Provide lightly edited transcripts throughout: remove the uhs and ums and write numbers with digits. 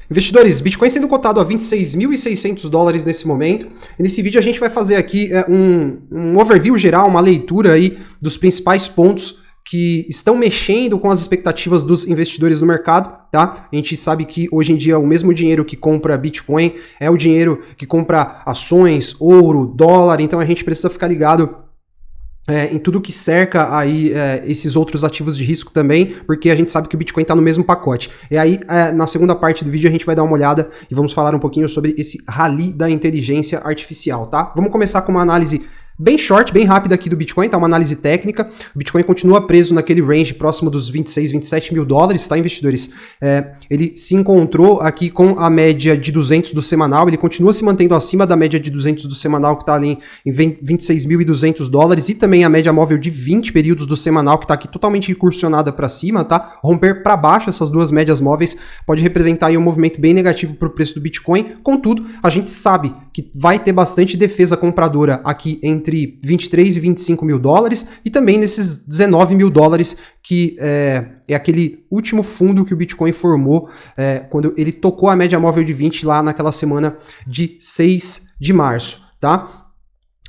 Investidores, Bitcoin sendo cotado a 26.600 dólares nesse momento. E nesse vídeo a gente vai fazer aqui um overview geral, uma leitura aí dos principais pontos que estão mexendo com as expectativas dos investidores no mercado, tá? A gente sabe que hoje em dia o mesmo dinheiro que compra Bitcoin é o dinheiro que compra ações, ouro, dólar, então a gente precisa ficar ligado em tudo que cerca aí esses outros ativos de risco também, porque a gente sabe que o Bitcoin está no mesmo pacote. E aí, na segunda parte do vídeo, a gente vai dar uma olhada e vamos falar um pouquinho sobre esse rally da inteligência artificial, tá? Vamos começar com uma análise bem short, bem rápida aqui do Bitcoin, tá? Uma análise técnica. O Bitcoin continua preso naquele range próximo dos 26, 27 mil dólares, tá, investidores? Ele se encontrou aqui com a média de 200 do semanal, ele continua se mantendo acima da média de 200 do semanal, que tá ali em 26.200 dólares, e também a média móvel de 20 períodos do semanal, que tá aqui totalmente incursionada para cima, tá? Romper para baixo essas duas médias móveis pode representar aí um movimento bem negativo para o preço do Bitcoin. Contudo, a gente sabe que vai ter bastante defesa compradora aqui entre 23 e 25 mil dólares e também nesses 19 mil dólares que é aquele último fundo que o Bitcoin formou quando ele tocou a média móvel de 20 lá naquela semana de 6 de março, tá?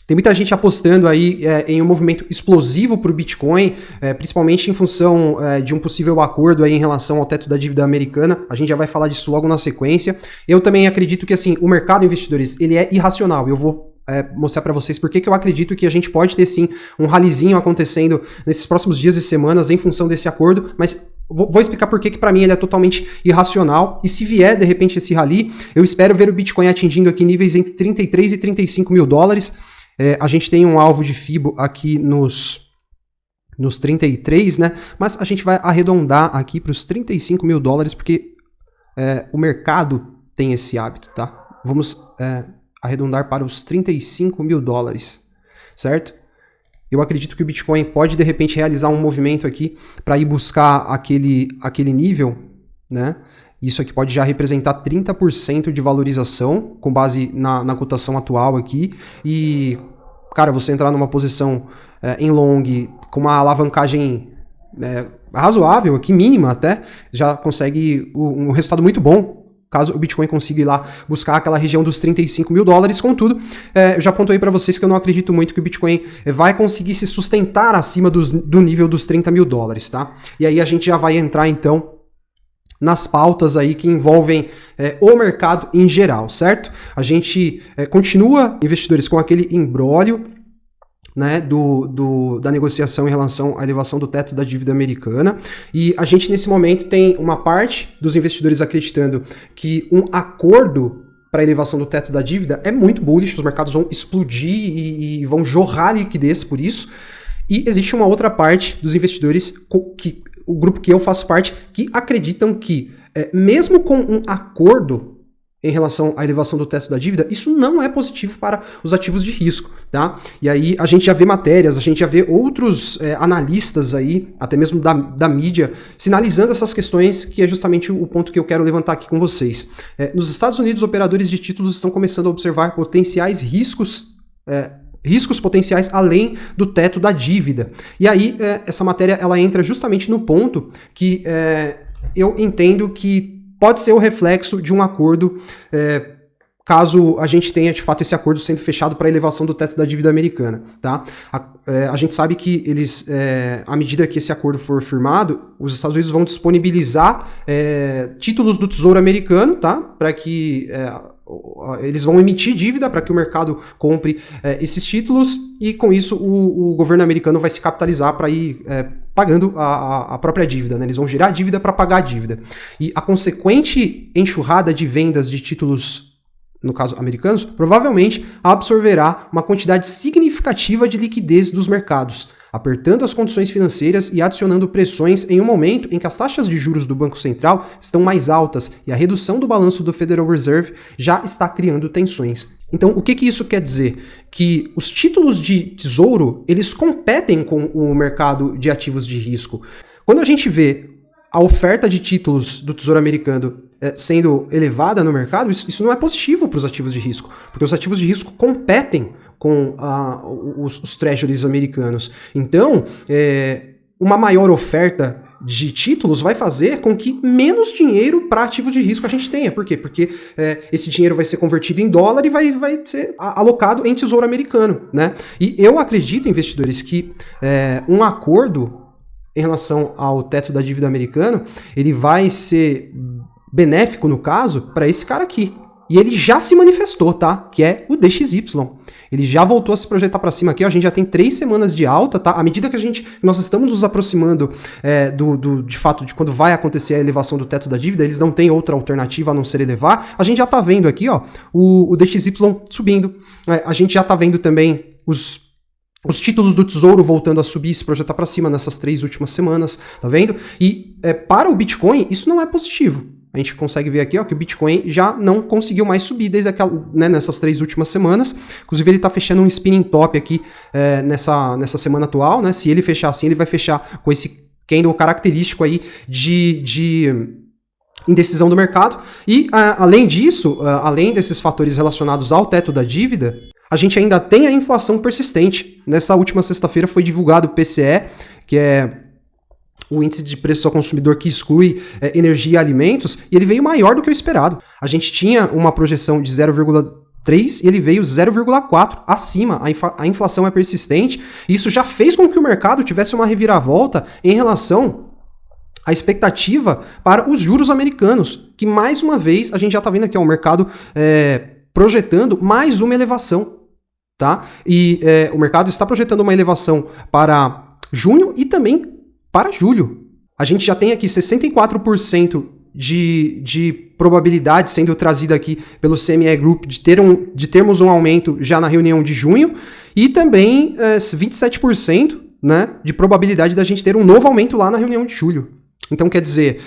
Tem muita gente apostando aí em um movimento explosivo para o Bitcoin, principalmente em função de um possível acordo aí em relação ao teto da dívida americana. A gente já vai falar disso logo na sequência. Eu também acredito que assim, o mercado, investidores, ele é irracional. Eu vou mostrar para vocês por que eu acredito que a gente pode ter sim um rallyzinho acontecendo nesses próximos dias e semanas em função desse acordo, mas vou explicar por que para mim ele é totalmente irracional, e se vier de repente esse rally, eu espero ver o Bitcoin atingindo aqui níveis entre 33 e 35 mil dólares. A gente tem um alvo de FIBO aqui nos 33, né? Mas a gente vai arredondar aqui para os 35 mil dólares, porque o mercado tem esse hábito, tá? Vamos arredondar para os 35 mil dólares, certo? Eu acredito que o Bitcoin pode, de repente, realizar um movimento aqui para ir buscar aquele nível, né? Isso aqui pode já representar 30% de valorização, com base na cotação atual aqui. E, cara, você entrar numa posição em long, com uma alavancagem razoável aqui, mínima até, já consegue um resultado muito bom, caso o Bitcoin consiga ir lá buscar aquela região dos 35 mil dólares. Contudo, eu já pontuei para vocês que eu não acredito muito que o Bitcoin vai conseguir se sustentar acima do nível dos 30 mil dólares, tá? E aí a gente já vai entrar, então, nas pautas aí que envolvem o mercado em geral, certo? A gente continua, investidores, com aquele imbróglio, né, da negociação em relação à elevação do teto da dívida americana, e a gente nesse momento tem uma parte dos investidores acreditando que um acordo para a elevação do teto da dívida é muito bullish, os mercados vão explodir e vão jorrar liquidez por isso, e existe uma outra parte dos investidores, o grupo que eu faço parte, que acreditam que mesmo com um acordo em relação à elevação do teto da dívida, isso não é positivo para os ativos de risco, tá? E aí a gente já vê matérias, a gente já vê outros analistas aí, até mesmo da mídia, sinalizando essas questões, que é justamente o ponto que eu quero levantar aqui com vocês. Nos Estados Unidos, operadores de títulos estão começando a observar potenciais riscos potenciais além do teto da dívida. E aí essa matéria ela entra justamente no ponto que eu entendo que pode ser o reflexo de um acordo, caso a gente tenha de fato esse acordo sendo fechado para a elevação do teto da dívida americana, tá? A gente sabe que eles, à medida que esse acordo for firmado, os Estados Unidos vão disponibilizar títulos do Tesouro americano, tá? Para que eles vão emitir dívida para que o mercado compre esses títulos, e com isso o governo americano vai se capitalizar para ir pagando a própria dívida, né? Eles vão gerar dívida para pagar a dívida. E a consequente enxurrada de vendas de títulos, no caso americanos, provavelmente absorverá uma quantidade significativa de liquidez dos mercados, apertando as condições financeiras e adicionando pressões em um momento em que as taxas de juros do Banco Central estão mais altas e a redução do balanço do Federal Reserve já está criando tensões. Então, o que isso quer dizer? Que os títulos de tesouro, eles competem com o mercado de ativos de risco. Quando a gente vê a oferta de títulos do Tesouro Americano sendo elevada no mercado, isso não é positivo para os ativos de risco, porque os ativos de risco competem com os treasuries americanos. Então, uma maior oferta de títulos vai fazer com que menos dinheiro para ativos de risco a gente tenha. Por quê? Porque esse dinheiro vai ser convertido em dólar e vai ser alocado em tesouro americano, né? E eu acredito, investidores, que um acordo em relação ao teto da dívida americano, ele vai ser benéfico, no caso, para esse cara aqui. E ele já se manifestou, tá? Que é o DXY. Ele já voltou a se projetar para cima aqui, ó. A gente já tem 3 semanas de alta, tá? À medida que nós estamos nos aproximando de fato de quando vai acontecer a elevação do teto da dívida, eles não têm outra alternativa a não ser elevar. A gente já tá vendo aqui, ó, o DXY subindo. A gente já tá vendo também os títulos do Tesouro voltando a subir, se projetar para cima nessas 3 últimas semanas, tá vendo? E para o Bitcoin, isso não é positivo. A gente consegue ver aqui, ó, que o Bitcoin já não conseguiu mais subir desde nessas 3 últimas semanas. Inclusive, ele está fechando um spinning top aqui nessa semana atual, né? Se ele fechar assim, ele vai fechar com esse candle característico aí de indecisão do mercado. E, além disso, além desses fatores relacionados ao teto da dívida, a gente ainda tem a inflação persistente. Nessa última sexta-feira foi divulgado o PCE, que é o índice de preço ao consumidor que exclui energia e alimentos, e ele veio maior do que o esperado. A gente tinha uma projeção de 0,3 e ele veio 0,4 acima. A inflação é persistente, e isso já fez com que o mercado tivesse uma reviravolta em relação à expectativa para os juros americanos, que mais uma vez a gente já está vendo aqui, ó, o mercado projetando mais uma elevação, tá? E o mercado está projetando uma elevação para junho e também para julho. A gente já tem aqui 64% de probabilidade sendo trazida aqui pelo CME Group de termos um aumento já na reunião de junho e também 27%, né, de probabilidade da gente ter um novo aumento lá na reunião de julho. Então, quer dizer,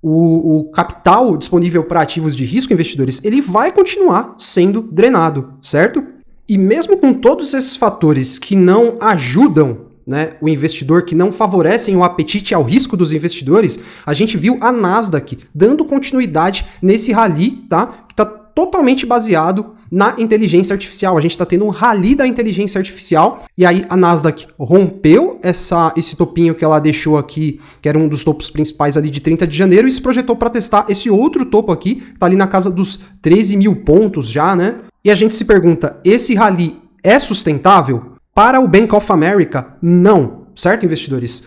o capital disponível para ativos de risco, investidores, ele vai continuar sendo drenado, certo? E mesmo com todos esses fatores que não ajudam, né, o investidor, que não favorecem o apetite ao risco dos investidores, a gente viu a Nasdaq dando continuidade nesse rally, tá? Que está totalmente baseado na inteligência artificial. A gente está tendo um rally da inteligência artificial, e aí a Nasdaq rompeu esse topinho que ela deixou aqui, que era um dos topos principais ali de 30 de janeiro, e se projetou para testar esse outro topo aqui, tá ali na casa dos 13 mil pontos já, né? E a gente se pergunta, esse rally é sustentável? Para o Bank of America, não, certo, investidores?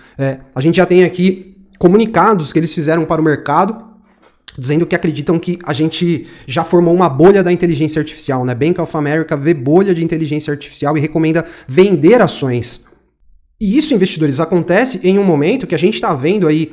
A gente já tem aqui comunicados que eles fizeram para o mercado, dizendo que acreditam que a gente já formou uma bolha da inteligência artificial, né? Bank of America vê bolha de inteligência artificial e recomenda vender ações. E isso, investidores, acontece em um momento que a gente está vendo aí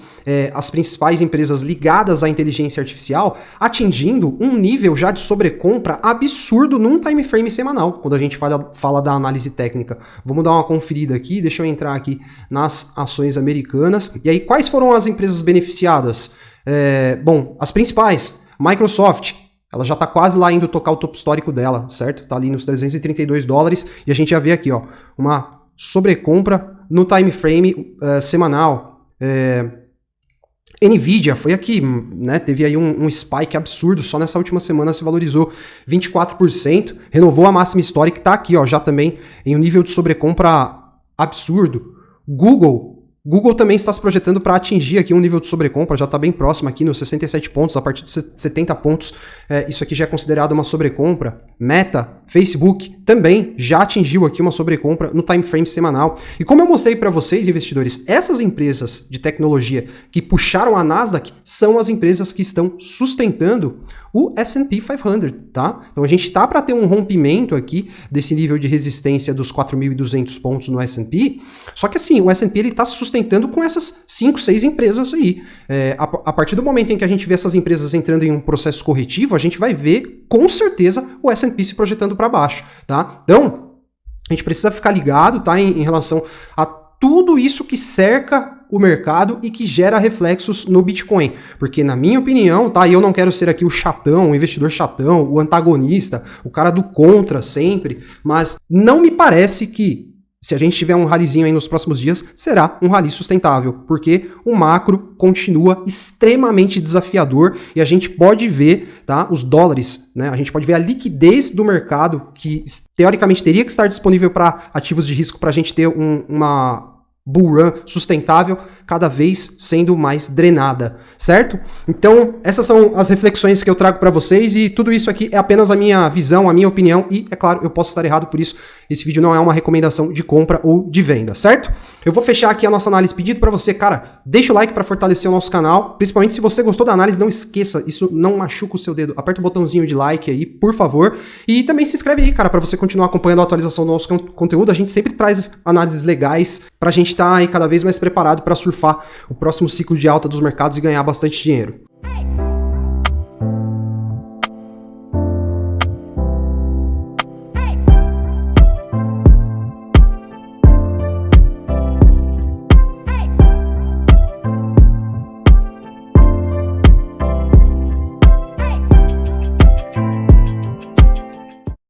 as principais empresas ligadas à inteligência artificial atingindo um nível já de sobrecompra absurdo num time frame semanal, quando a gente fala da análise técnica. Vamos dar uma conferida aqui, deixa eu entrar aqui nas ações americanas. E aí, quais foram as empresas beneficiadas? Bom, as principais, Microsoft, ela já está quase lá indo tocar o topo histórico dela, certo? Está ali nos $332, e a gente já vê aqui, ó, uma sobrecompra no time frame semanal. Nvidia foi aqui, né? Teve aí um spike absurdo, só nessa última semana se valorizou 24%, renovou a máxima histórica, está aqui, ó, já também em um nível de sobrecompra absurdo. Google também está se projetando para atingir aqui um nível de sobrecompra, já está bem próximo aqui nos 67 pontos, a partir dos 70 pontos, isso aqui já é considerado uma sobrecompra. Meta, Facebook, também já atingiu aqui uma sobrecompra no time frame semanal. E como eu mostrei para vocês, investidores, essas empresas de tecnologia que puxaram a Nasdaq são as empresas que estão sustentando o S&P 500, tá? Então a gente está para ter um rompimento aqui desse nível de resistência dos 4.200 pontos no S&P, só que assim, o S&P ele está se sustentando com essas 5, 6 empresas aí. A partir do momento em que a gente vê essas empresas entrando em um processo corretivo, a gente vai ver, com certeza, o S&P se projetando para baixo, tá? Então, a gente precisa ficar ligado, tá, em relação a tudo isso que cerca o mercado e que gera reflexos no Bitcoin. Porque, na minha opinião, tá, e eu não quero ser aqui o chatão, o investidor chatão, o antagonista, o cara do contra sempre, mas não me parece que, se a gente tiver um rallyzinho aí nos próximos dias, será um rally sustentável, porque o macro continua extremamente desafiador e a gente pode ver, tá, os dólares, né, a gente pode ver a liquidez do mercado, que teoricamente teria que estar disponível para ativos de risco para a gente ter uma bull run sustentável, cada vez sendo mais drenada, certo? Então, essas são as reflexões que eu trago para vocês e tudo isso aqui é apenas a minha visão, a minha opinião e, é claro, eu posso estar errado, por isso esse vídeo não é uma recomendação de compra ou de venda, certo? Eu vou fechar aqui a nossa análise pedido para você, cara, deixa o like para fortalecer o nosso canal, principalmente se você gostou da análise, não esqueça, isso não machuca o seu dedo, aperta o botãozinho de like aí, por favor, e também se inscreve aí, cara, para você continuar acompanhando a atualização do nosso conteúdo, a gente sempre traz análises legais pra gente estar aí cada vez mais preparado para surfar o próximo ciclo de alta dos mercados e ganhar bastante dinheiro.